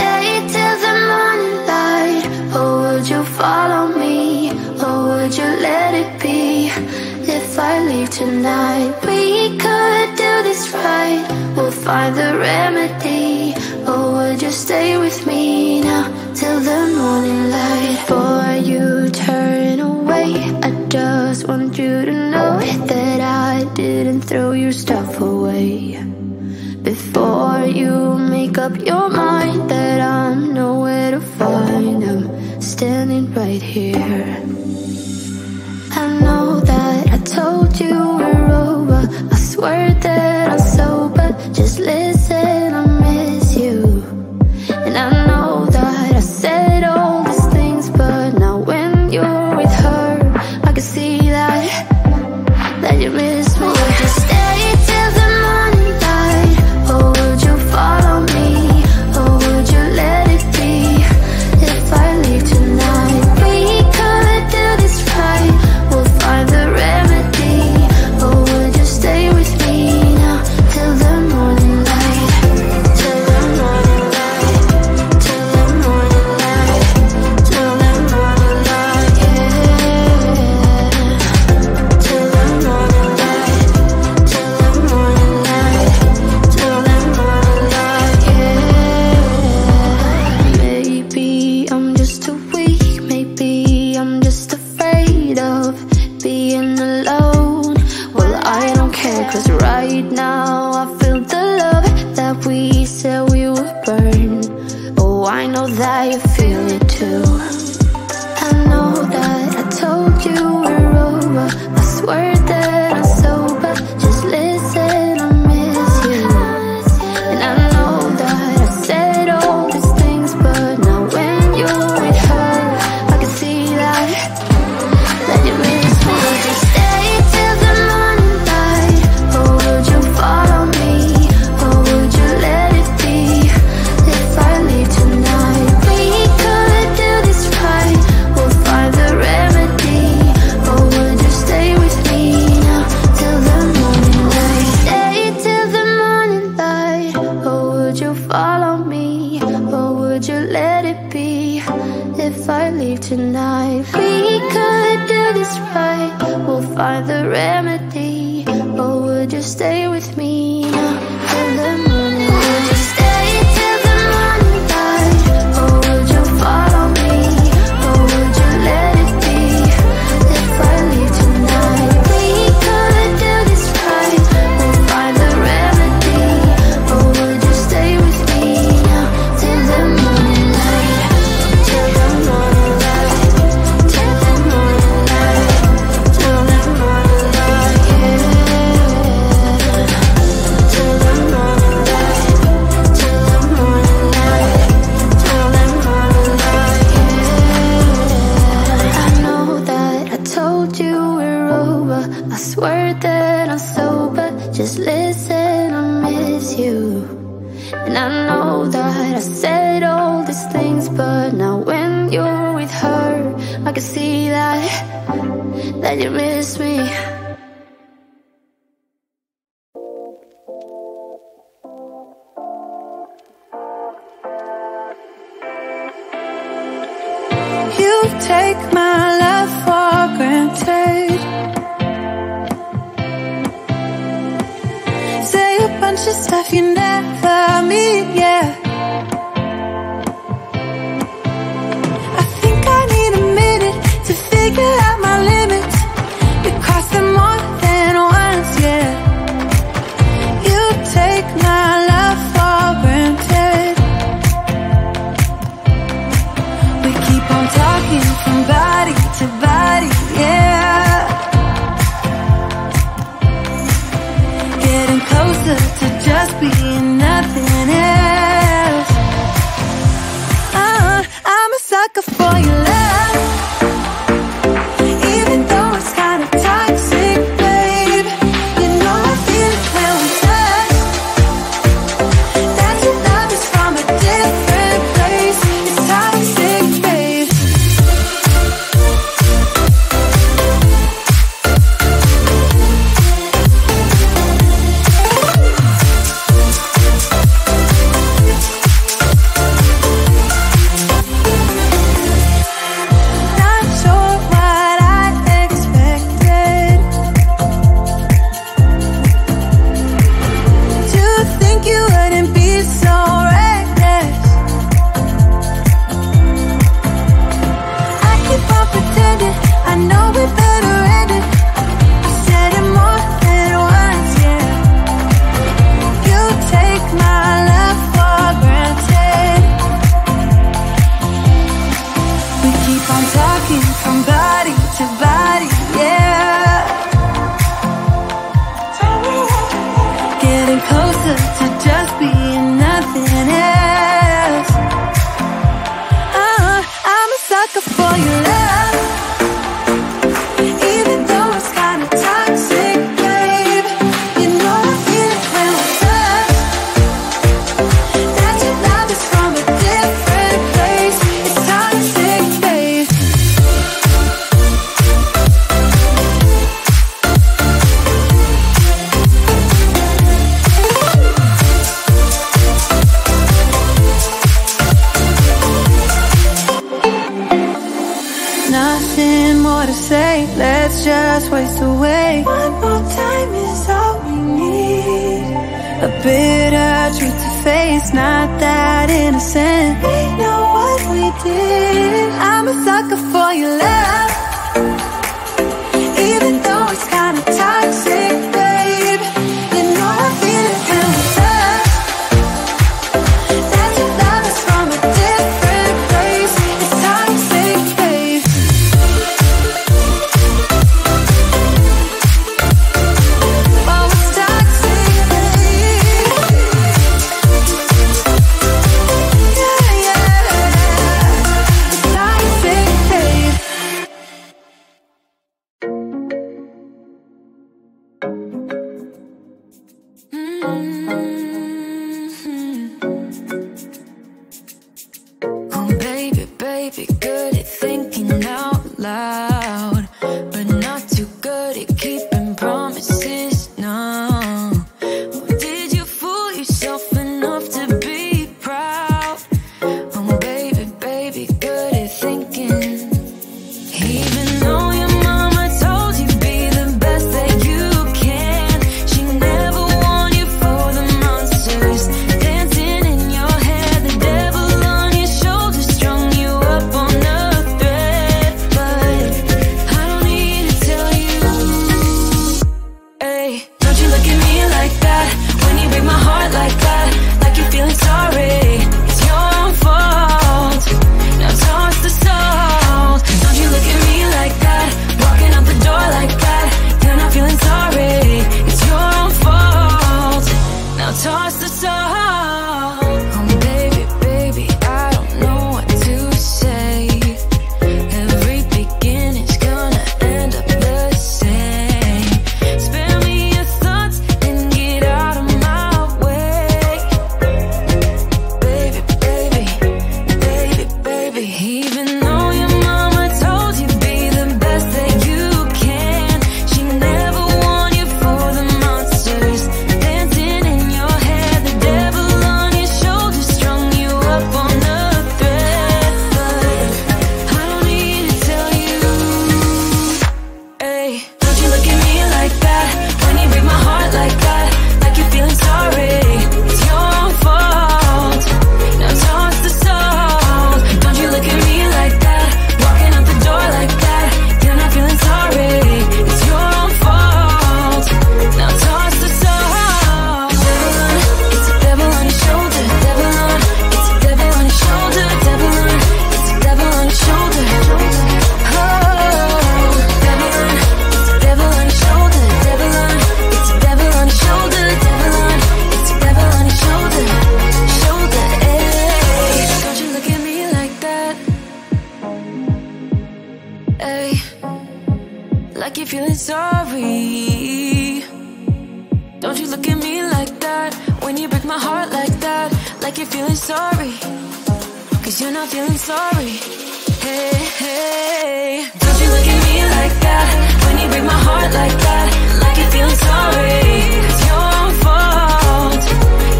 stay till the morning light? Or would you follow me? Or would you let it be? If I leave tonight, we could do this right. We'll find the remedy. Or would you stay with me now till the morning light? Before you turn away, I just want you to know that I didn't throw your stuff away. Before you make up your mind that I'm nowhere to find, I'm standing right here. I know that I told you we're over, I swear that I'm sober. Just listen, I miss you. And I know that I said all these things, but now when you're with her, I can see that you miss me. Would you stay till the morning light? Or would you follow me? Or would you let it be? If I leave tonight, we could do this right. We'll find the remedy. Or would you stay with me now till the morning light? Till the morning light. Till the morning light. Till the morning light, yeah. Till the morning light. Till the morning light. Till the morning light, yeah. Maybe I'm just too weak. Maybe I'm just afraid of being alone. Well, I don't care, 'cause right now I feel the love that we said we would burn. Oh, I know that you feel it too. I know that I told you we're over, I swear that I'm sober. Just listen, I miss you. And I know that I said all these things, but now when you're with her, I can see that you miss me. Would you stay till the morning light? Or would you follow me? Or would you let it be? If I leave tonight, we could do this right. We'll find the remedy. Or would you stay with me now till the morning light? Stay till the morning light. Or would you follow me? Or would you let it be? If I leave tonight, we could do this right. We'll find the remedy. Or would you stay with me now till the morning light? Would you stay till the morning light? Or would you follow me? Or would you let it be? If I leave tonight, we could do this right. We'll find the remedy. Or would you stay with me now till the morning light? Till the morning light. Till the morning light. Till the morning light, yeah. Till the morning light. Till the morning light. Till the morning light, yeah. I know that I told you we're over, I swear that I'm sober. Just listen, I miss you. And I know that I said all these things, but now when you're with her, I can see that you miss me. You take my love for granted. Say a bunch of stuff you never mean, yeah. I think I need a minute to figure out my limits. We cross them more than once, yeah. You take my love for granted. We keep on talking from body to body, yeah. Getting closer to just being let's just waste away. One more time is all we need. A bitter truth to face, not that innocent. We know what we did. I'm a sucker for your love, even though it's kinda toxic, babe. You know I feel it when we touch. That your love is from a different place. It's toxic, babe. Oh, it's toxic, babe. Yeah, yeah. It's toxic, babe. Oh, baby, baby, good at thinking out loud, but not too good at keeping promises. No. Oh, did you fool yourself enough to be proud? Oh, baby, baby, good at thinking. Even though your mama told you be the best that you can, she never warned you for the monsters dancing in your head. The devil on your shoulder strung you up on a thread. But I don't need to tell you. Hey, don't you look at me like that when you break my heart like that, like you're feeling sorry. It's your own fault. Now toss the salt. Don't you look at me like that, walking out the door like that. You're not feeling sorry. It's your own fault. Now toss the salt. Oh, baby, baby, I don't know what to say. Every beginning's gonna end up the same. Spare me your thoughts and get out of my way. Baby, baby, baby, baby. Even though your mama told you be the best that you can, she never warned you for the monsters dancing in your head. The devil on your shoulder strung you up on a thread. But I don't need to tell you. Hey, don't you look at me like that when you break my heart like that, like you're feeling sorry. It's your own fault. Now toss the salt. Don't you look at me like that, walking out the door like that. You're not feeling sorry. It's your own fault. Now toss the salt. It's a devil on your shoulder. Devil on, it's a devil on your shoulder. Devil on, it's a devil on your shoulder. Oh, devil on, it's a devil on your shoulder. Devil on, it's a devil on your shoulder. Devil on, it's a devil on your shoulder. Shoulder, hey. Don't you look at me like that. Hey, like you're feeling sorry. Don't you look at me like that when you break my heart like that, like you're feeling sorry. Cause you're not feeling sorry. Hey, hey. Don't you look at me like that when you break my heart like that, like you're feeling sorry. It's your own fault.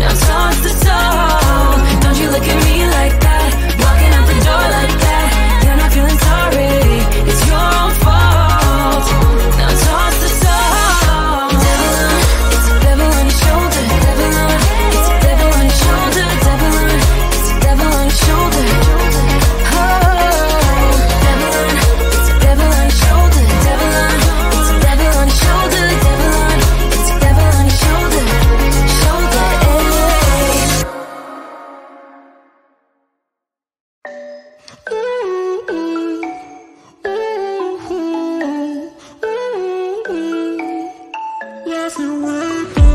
Now toss the salt. Don't you look at me like that, walking out the door like that. You're not feeling sorry. It's your own fault. Now toss the salt. Devil on, it's a devil on your shoulder. Devil on, it's a devil on your shoulder. Devil on, it's a devil on your shoulder. Oh, devil on, it's a devil on your shoulder. Devil on, it's a devil on your shoulder. Devil on, it's a devil on your shoulder. Shoulder, hey.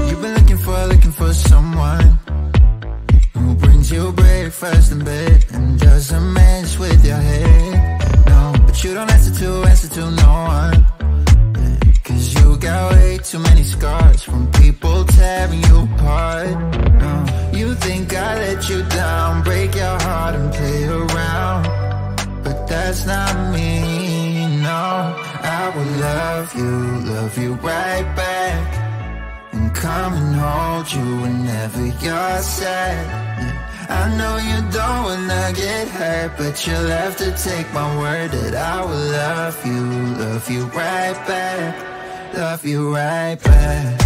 You've been looking for someone who brings you breakfast in bed and doesn't mess with your head. No, but you don't answer to no one. Cause you got way too many scars from people tearing you apart. No, you think I let you down, break your heart and play around, but that's not me. No, I will love you right back, and come and hold you whenever you're sad. I know you don't wanna wanna get hurt, but you'll have to take my word that I will love you right back, love you right back.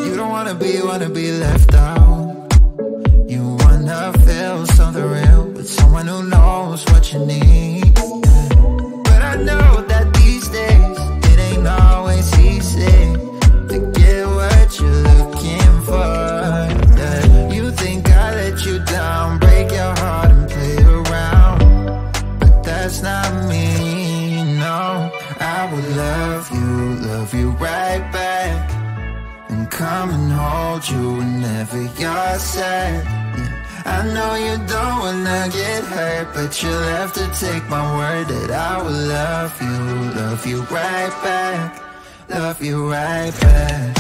You don't wanna be left out. You wanna feel something real with someone who knows what you need. But I know that these days it ain't always easy to get what you're looking for. Yeah. You think I let you down, break your heart and play around, but that's not me, no. I would love you right back, and come and hold you whenever you're sad. Yeah. I know you don't wanna get hurt, but you'll have to take my word that I will love you right back, love you right back.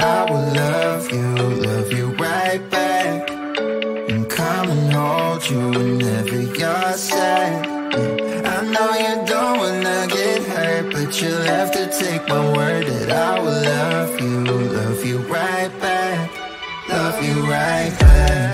I will love you right back, and come and hold you whenever you're sad. Yeah. I know you don't wanna get hurt, but you'll have to take my word that I will love you right back, love you right back.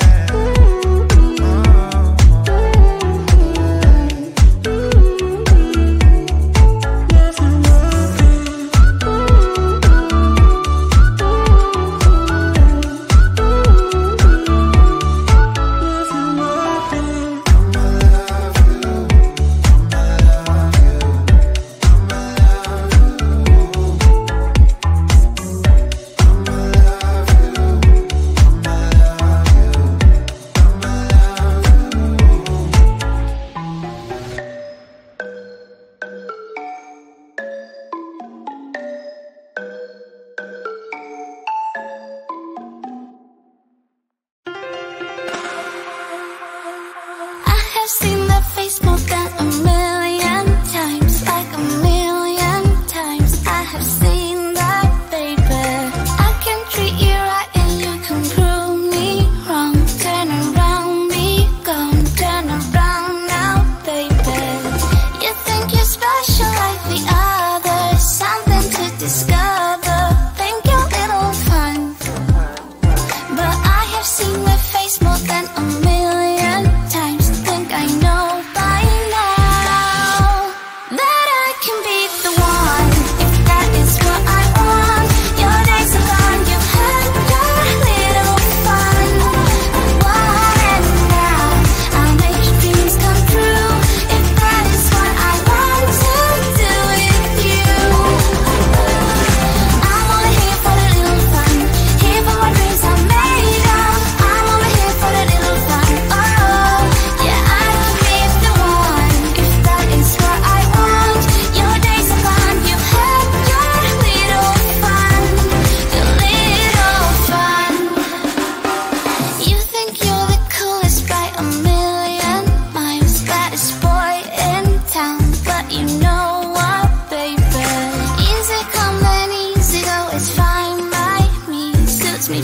Seen that face more than a million times, like a million times. I have seen that, baby. I can treat you right and you can prove me wrong. Turn around, be gone, turn around now, baby. You think you're special like the others, something to discover, think you're little fun. But I have seen that face more than a million times. I know by now that I can be the one, if that is what I want. Your days are gone, you've had your little fun. And now I'll make your dreams come true, if that is what I want to do with you. I'm only here for the little fun, here for my dreams are made of. I'm only here for the little fun. Oh, yeah, you know what, baby? Easy come and easy go, it's fine by me, suits me.